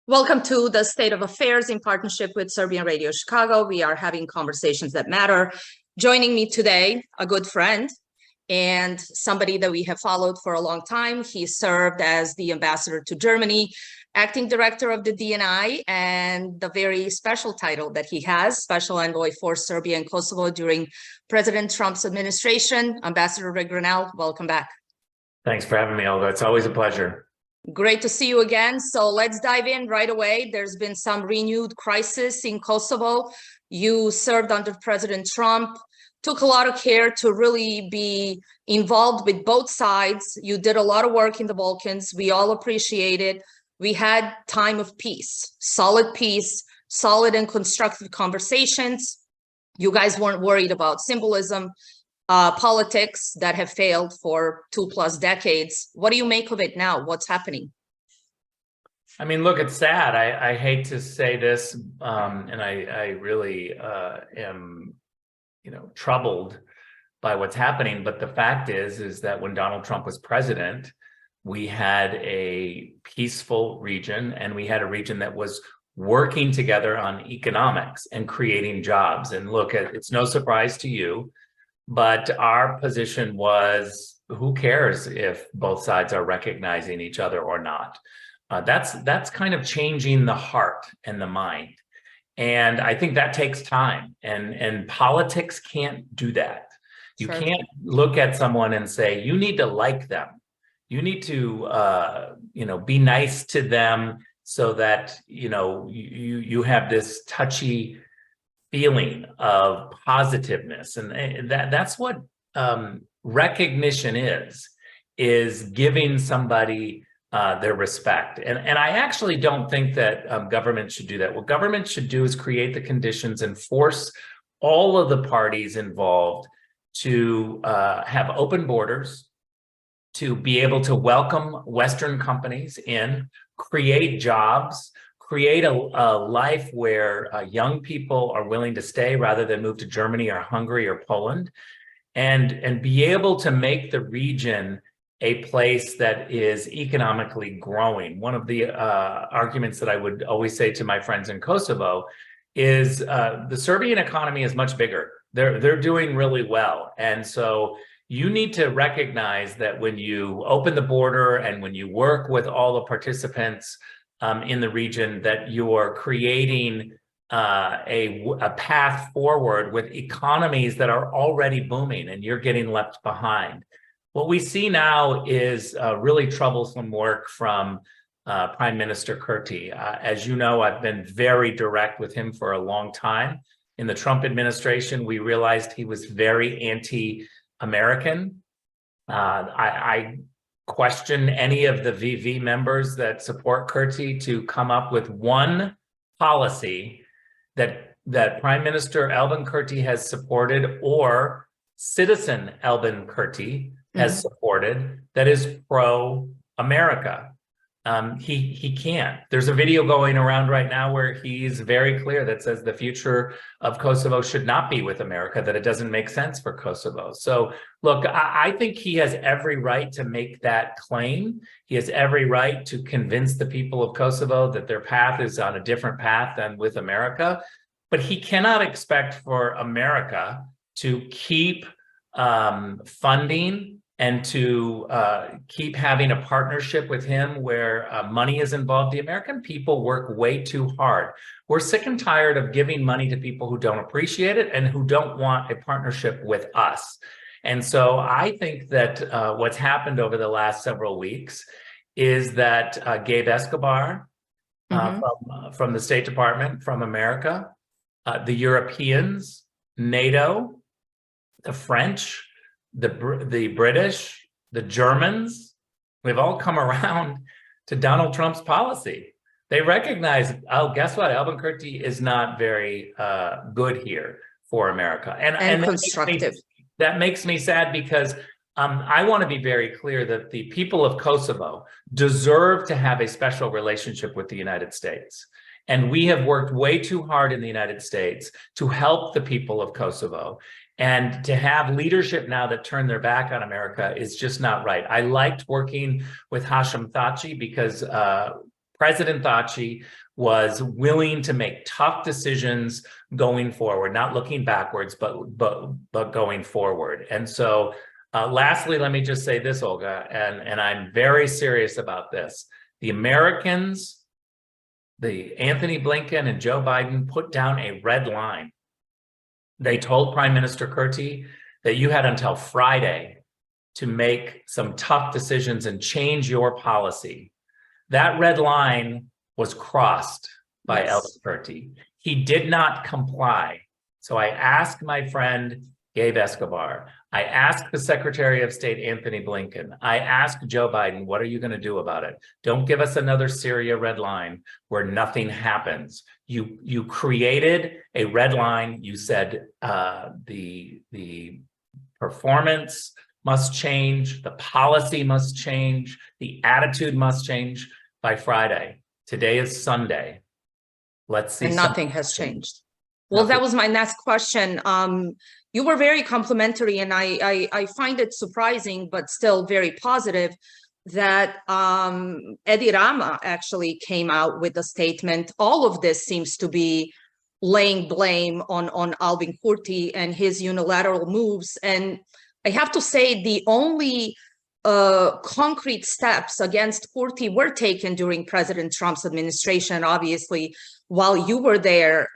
Welcome to the State of Affairs in partnership with Serbian Radio Chicago. We are having conversations that matter. Joining me today, a good friend and somebody that we have followed for a long time. He served as the ambassador to Germany, acting director of the DNI, and the very special title that he has, Special Envoy for Serbia and Kosovo during President Trump's administration. Ambassador Ric Grenell, welcome back. Thanks for having me, Olga. It's always a pleasure. Great to see you again. So let's dive in right away. There's been some renewed crisis in Kosovo. You served under President Trump, took a lot of care to really be involved with both sides. You did a lot of work in the Balkans. We all appreciate it. We had time of peace, solid and constructive conversations. You guys weren't worried about symbolism, politics that have failed for 2+ decades. What do you make of it now? What's happening? I mean, look, it's sad. I hate to say this, and I really am, troubled by what's happening. But the fact is that when Donald Trump was president, we had a peaceful region, and we had a region that was working together on economics and creating jobs. And look, it's no surprise to you, but our position was, who cares if both sides are recognizing each other or not? That's kind of changing the heart and the mind. And I think that takes time, and politics can't do that. You Sure. can't look at someone and say, you need to like them. You need to, be nice to them so that, you have this touchy feeling of positiveness. And that's what recognition is giving somebody their respect. And I actually don't think that government should do that. What government should do is create the conditions and force all of the parties involved to have open borders, to be able to welcome Western companies in, create jobs, create a life where young people are willing to stay rather than move to Germany or Hungary or Poland, and be able to make the region a place that is economically growing. One of the arguments that I would always say to my friends in Kosovo is the Serbian economy is much bigger. They're doing really well. And so you need to recognize that when you open the border and when you work with all the participants in the region, that you're creating a path forward with economies that are already booming, and you're getting left behind. What we see now is really troublesome work from Prime Minister Kurti. As you know, I've been very direct with him for a long time. In the Trump administration, we realized he was very anti-American. I question any of the VV members that support Kurti to come up with one policy that Prime Minister Albin Kurti has supported, or citizen Albin Kurti has supported, that is pro-America. He can't. There's a video going around right now where he's very clear that says the future of Kosovo should not be with America, that it doesn't make sense for Kosovo. So look, I think he has every right to make that claim. He has every right to convince the people of Kosovo that their path is on a different path than with America. But he cannot expect for America to keep funding and to keep having a partnership with him where money is involved. The American people work way too hard. We're sick and tired of giving money to people who don't appreciate it and who don't want a partnership with us. And so I think that what's happened over the last several weeks is that Gabe Escobar from the State Department, from America, the Europeans, NATO, the French, the British, the Germans, we've all come around to Donald Trump's policy. They recognize, oh, guess what? Albin Kurti is not very good here for America. And constructive. That makes me sad, because I want to be very clear that the people of Kosovo deserve to have a special relationship with the United States. And we have worked way too hard in the United States to help the people of Kosovo. And to have leadership now that turn their back on America is just not right. I liked working with Hashim Thaçi because President Thaci was willing to make tough decisions going forward, not looking backwards, but going forward. And so lastly, let me just say this, Olga, and I'm very serious about this. The Americans, the Anthony Blinken and Joe Biden put down a red line. They told Prime Minister Kurti that you had until Friday to make some tough decisions and change your policy. That red line was crossed by Alvin Kurti. He did not comply. So I asked my friend Gabe Escobar, I asked the Secretary of State Anthony Blinken, I asked Joe Biden, what are you going to do about it? Don't give us another Syria red line where nothing happens. You created a red line. You said the performance must change, the policy must change, the attitude must change by Friday. Today is Sunday. Let's see. And nothing has changed. Well, that was my next question. You were very complimentary, and I find it surprising, but still very positive, that Edi Rama actually came out with a statement. All of this seems to be laying blame on Albin Kurti and his unilateral moves. And I have to say, the only concrete steps against Kurti were taken during President Trump's administration, obviously, while you were there.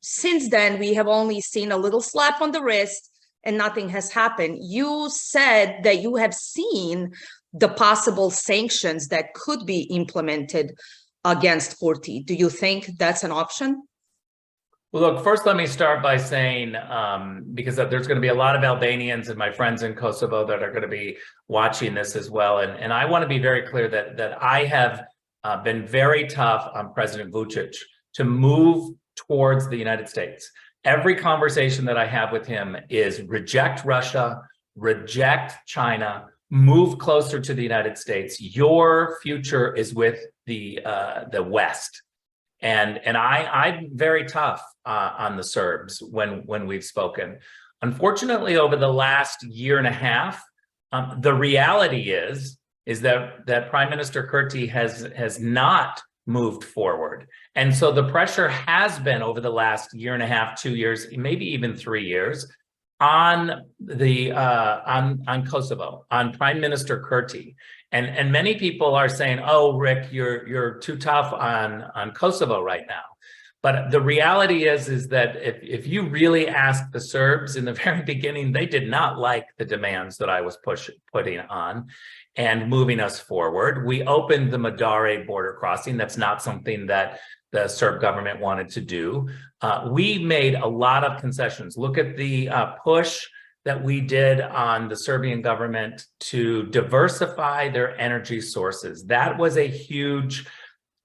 Since then, we have only seen a little slap on the wrist and nothing has happened. You said that you have seen the possible sanctions that could be implemented against Kurti. Do you think that's an option? Well, look, first, let me start by saying, because there's going to be a lot of Albanians and my friends in Kosovo that are going to be watching this as well. And I want to be very clear that I have been very tough on President Vučić to move towards the United States. Every conversation that I have with him is reject Russia, reject China, move closer to the United States. Your future is with the West. And I'm very tough on the Serbs when we've spoken. Unfortunately, over the last year and a half, the reality is that Prime Minister Kurti has not moved forward. And so the pressure has been over the last year and a half, 2 years, maybe even 3 years, on Kosovo, on Prime Minister Kurti. And many people are saying, oh, Rick, you're too tough on Kosovo right now. But the reality is that if you really ask the Serbs in the very beginning, they did not like the demands that I was putting on and moving us forward. We opened the Madare border crossing. That's not something that the Serb government wanted to do. We made a lot of concessions. Look at the push that we did on the Serbian government to diversify their energy sources. That was a huge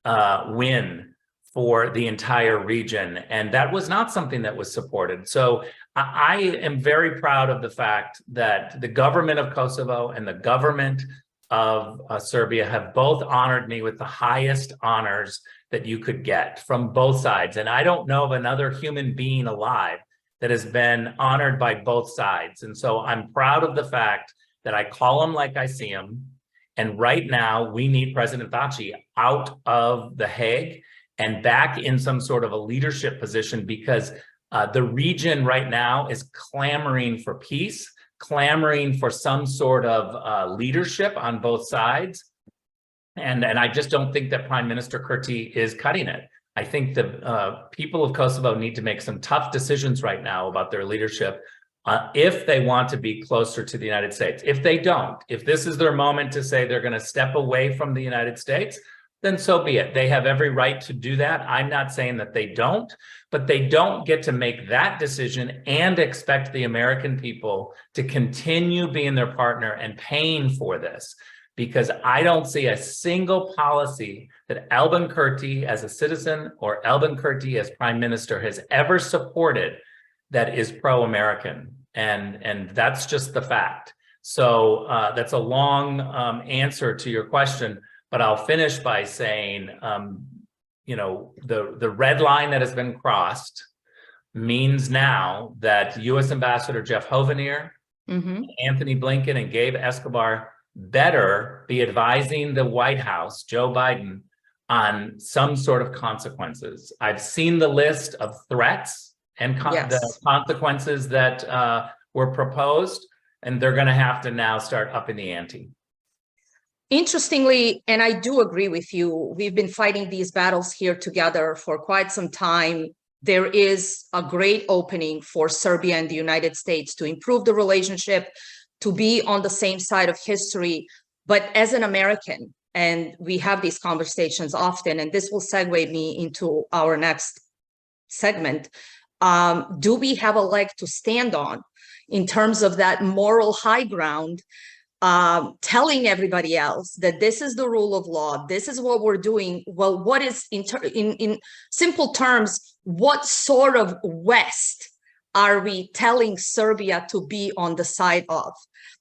win for the entire region. And that was not something that was supported. So I am very proud of the fact that the government of Kosovo and the government of Serbia have both honored me with the highest honors that you could get from both sides. And I don't know of another human being alive that has been honored by both sides. And so I'm proud of the fact that I call them like I see them. And right now we need President Thaci out of The Hague and back in some sort of a leadership position, because the region right now is clamoring for peace, clamoring for some sort of leadership on both sides. And I just don't think that Prime Minister Kurti is cutting it. I think the people of Kosovo need to make some tough decisions right now about their leadership if they want to be closer to the United States. If they don't, if this is their moment to say they're going to step away from the United States, then so be it. They have every right to do that. I'm not saying that they don't, but they don't get to make that decision and expect the American people to continue being their partner and paying for this. Because I don't see a single policy that Albin Kurti as a citizen or Albin Kurti as prime minister has ever supported that is pro-American. And that's just the fact. So that's a long answer to your question, but I'll finish by saying, you know, the red line that has been crossed means now that U.S. Ambassador Jeff Hovenier, Anthony Blinken, and Gabe Escobar better be advising the White House, Joe Biden, on some sort of consequences. I've seen the list of threats and the consequences that were proposed, and they're going to have to now start upping the ante. Interestingly, and I do agree with you, we've been fighting these battles here together for quite some time. There is a great opening for Serbia and the United States to improve the relationship, to be on the same side of history. But as an American, and we have these conversations often, and this will segue me into our next segment, do we have a leg to stand on in terms of that moral high ground, telling everybody else that this is the rule of law, this is what we're doing? Well, what is, in simple terms, what sort of West are we telling Serbia to be on the side of?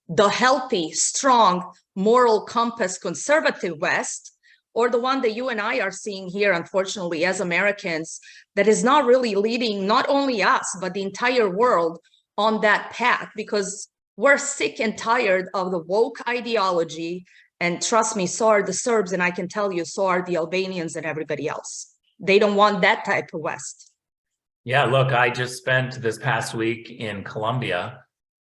The healthy, strong, moral compass conservative West, or the one that you and I are seeing here, unfortunately, as Americans, that is not really leading not only us, but the entire world on that path? Because we're sick and tired of the woke ideology. And trust me, so are the Serbs. And I can tell you, so are the Albanians and everybody else. They don't want that type of West. Yeah, look, I just spent this past week in Colombia,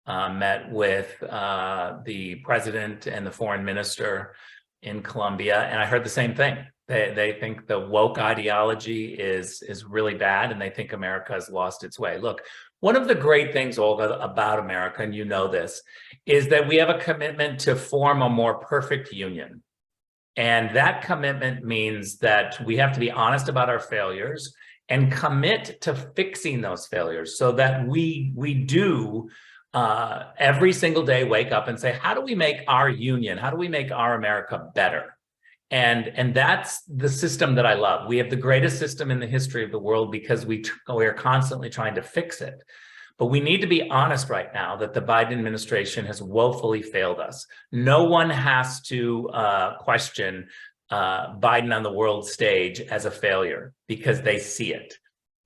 met with the president and the foreign minister in Colombia, and I heard the same thing. They think the woke ideology is really bad, and they think America has lost its way. Look, one of the great things, Olga, about America, and you know this, is that we have a commitment to form a more perfect union. And that commitment means that we have to be honest about our failures and commit to fixing those failures, so that we do every single day wake up and say, how do we make our union, how do we make our America better? And that's the system that I love. We have the greatest system in the history of the world because we are constantly trying to fix it. But we need to be honest right now that the Biden administration has woefully failed us. No one has to question Biden on the world stage as a failure, because they see it.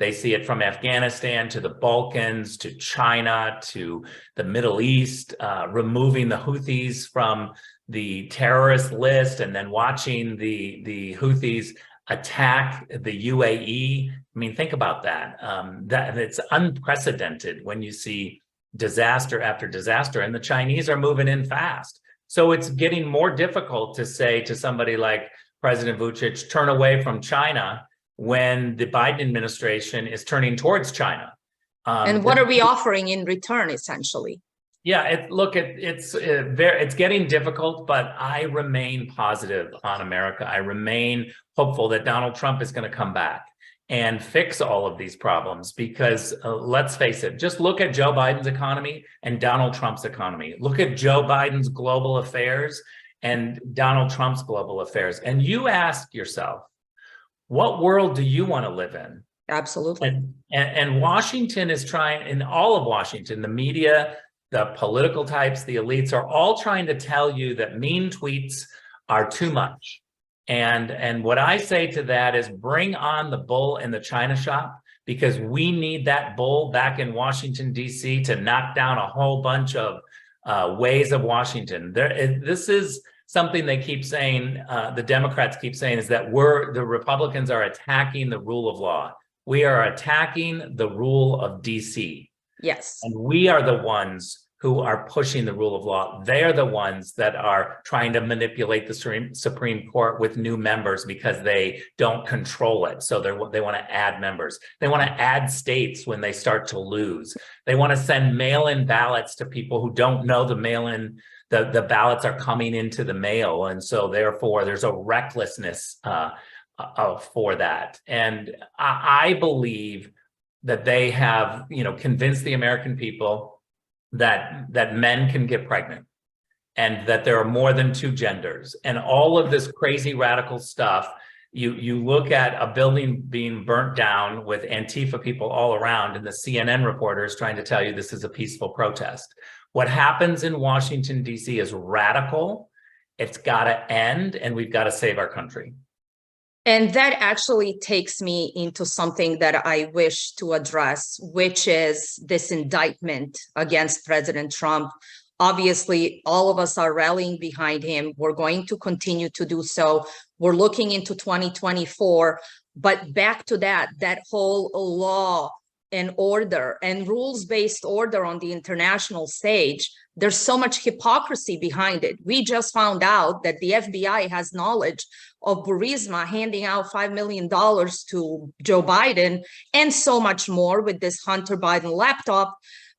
They see it from Afghanistan to the Balkans to China to the Middle East, removing the Houthis from the terrorist list and then watching the Houthis attack the UAE. I mean, think about that. That it's unprecedented when you see disaster after disaster, and the Chinese are moving in fast. So it's getting more difficult to say to somebody like President Vučić, turn away from China, when the Biden administration is turning towards China. And what are we offering in return, essentially? Yeah, it's getting difficult, but I remain positive on America. I remain hopeful that Donald Trump is going to come back and fix all of these problems, because let's face it, just look at Joe Biden's economy and Donald Trump's economy. Look at Joe Biden's global affairs and Donald Trump's global affairs. And you ask yourself, what world do you want to live in? Absolutely. And Washington is trying, in all of Washington, the media, the political types, the elites are all trying to tell you that mean tweets are too much. And what I say to that is, bring on the bull in the China shop, because we need that bull back in Washington, D.C. to knock down a whole bunch of ways of Washington. This is something they keep saying, the Democrats keep saying, is that the Republicans are attacking the rule of law. We are attacking the rule of D.C. Yes. And we are the ones who are pushing the rule of law. They're the ones that are trying to manipulate the Supreme Court with new members because they don't control it. So they want to add members. They want to add states when they start to lose. They want to send mail-in ballots to people who don't know the ballots are coming into the mail. And so therefore there's a recklessness for that. And I believe that they have, convinced the American people that men can get pregnant and that there are more than two genders, and all of this crazy radical stuff. You look at a building being burnt down with Antifa people all around, and the CNN reporters trying to tell you this is a peaceful protest. What happens in Washington, D.C. is radical. It's got to end, and we've got to save our country. And that actually takes me into something that I wish to address, which is this indictment against President Trump Obviously, all of us are rallying behind him. We're going to continue to do so. We're looking into 2024. But back to that whole law and order and rules-based order on the international stage, there's so much hypocrisy behind it. We just found out that the FBI has knowledge of Burisma handing out $5 million to Joe Biden and so much more with this Hunter Biden laptop.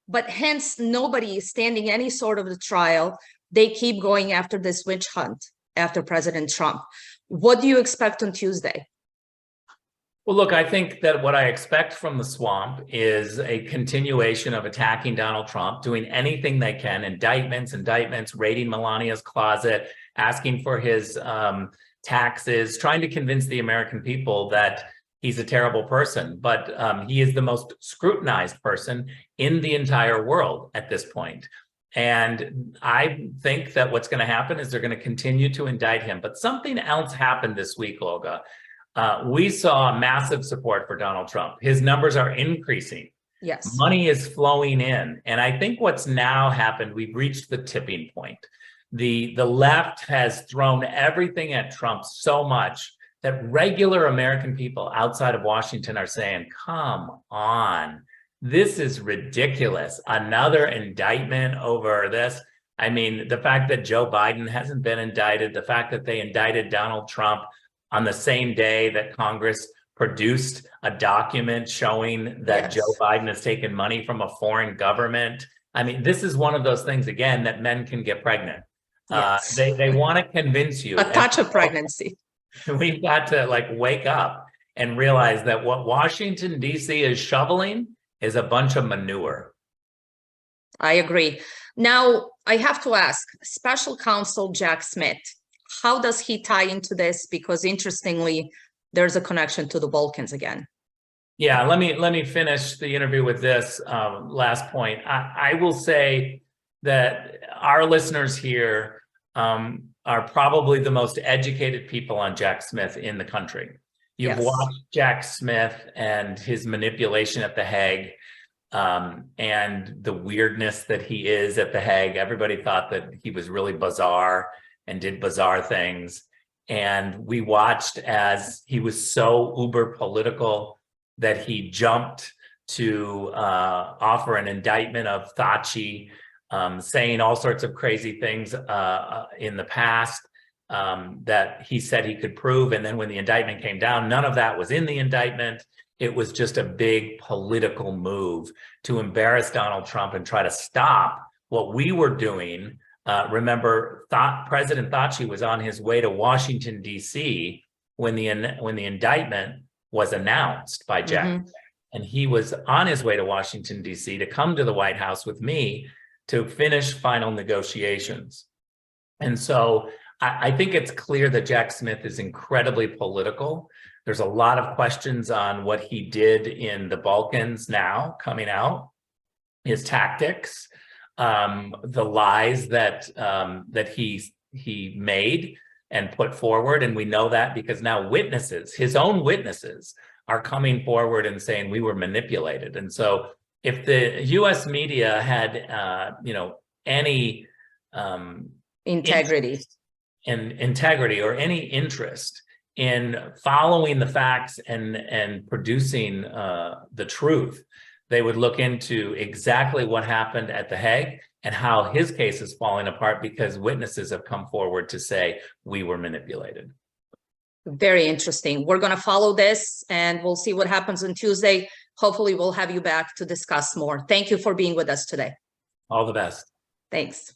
But hence, nobody is standing any sort of the trial. They keep going after this witch hunt after President Trump. What do you expect on Tuesday? Well, look, I think that what I expect from the swamp is a continuation of attacking Donald Trump, doing anything they can, indictments, raiding Melania's closet, asking for his taxes, trying to convince the American people that he's a terrible person. But he is the most scrutinized person in the entire world at this point. And I think that what's going to happen is they're going to continue to indict him. But something else happened this week, Olga. We saw massive support for Donald Trump. His numbers are increasing. Yes. Money is flowing in. And I think what's now happened, we've reached the tipping point. The left has thrown everything at Trump so much that regular American people outside of Washington are saying, come on, this is ridiculous. Another indictment over this. I mean, the fact that Joe Biden hasn't been indicted, the fact that they indicted Donald Trump on the same day that Congress produced a document showing that Joe Biden has taken money from a foreign government. I mean, this is one of those things, again, that men can get pregnant. Yes. They want to convince you. A touch of pregnancy. We've got to wake up and realize that what Washington, D.C. is shoveling is a bunch of manure. I agree. Now, I have to ask, Special Counsel Jack Smith, how does he tie into this? Because interestingly, there's a connection to the Balkans again. Yeah, let me finish the interview with this last point. I will say that our listeners here are probably the most educated people on Jack Smith in the country. You've watched Jack Smith and his manipulation at The Hague and the weirdness that he is at The Hague. Everybody thought that he was really bizarre and did bizarre things. And we watched as he was so uber political that he jumped to offer an indictment of Thaci, saying all sorts of crazy things in the past that he said he could prove. And then when the indictment came down, none of that was in the indictment. It was just a big political move to embarrass Donald Trump and try to stop what we were doing. Remember, President Thaci was on his way to Washington, D.C. when the indictment was announced by Jack. And he was on his way to Washington, D.C. to come to the White House with me to finish final negotiations. And so I think it's clear that Jack Smith is incredibly political. There's a lot of questions on what he did in the Balkans now coming out, his tactics, the lies that he made and put forward. And we know that because now witnesses, his own witnesses, are coming forward and saying we were manipulated. And so if the U.S. media had, any integrity or any interest in following the facts and producing the truth, they would look into exactly what happened at The Hague and how his case is falling apart because witnesses have come forward to say we were manipulated. Very interesting. We're going to follow this and we'll see what happens on Tuesday. Hopefully we'll have you back to discuss more. Thank you for being with us today. All the best. Thanks.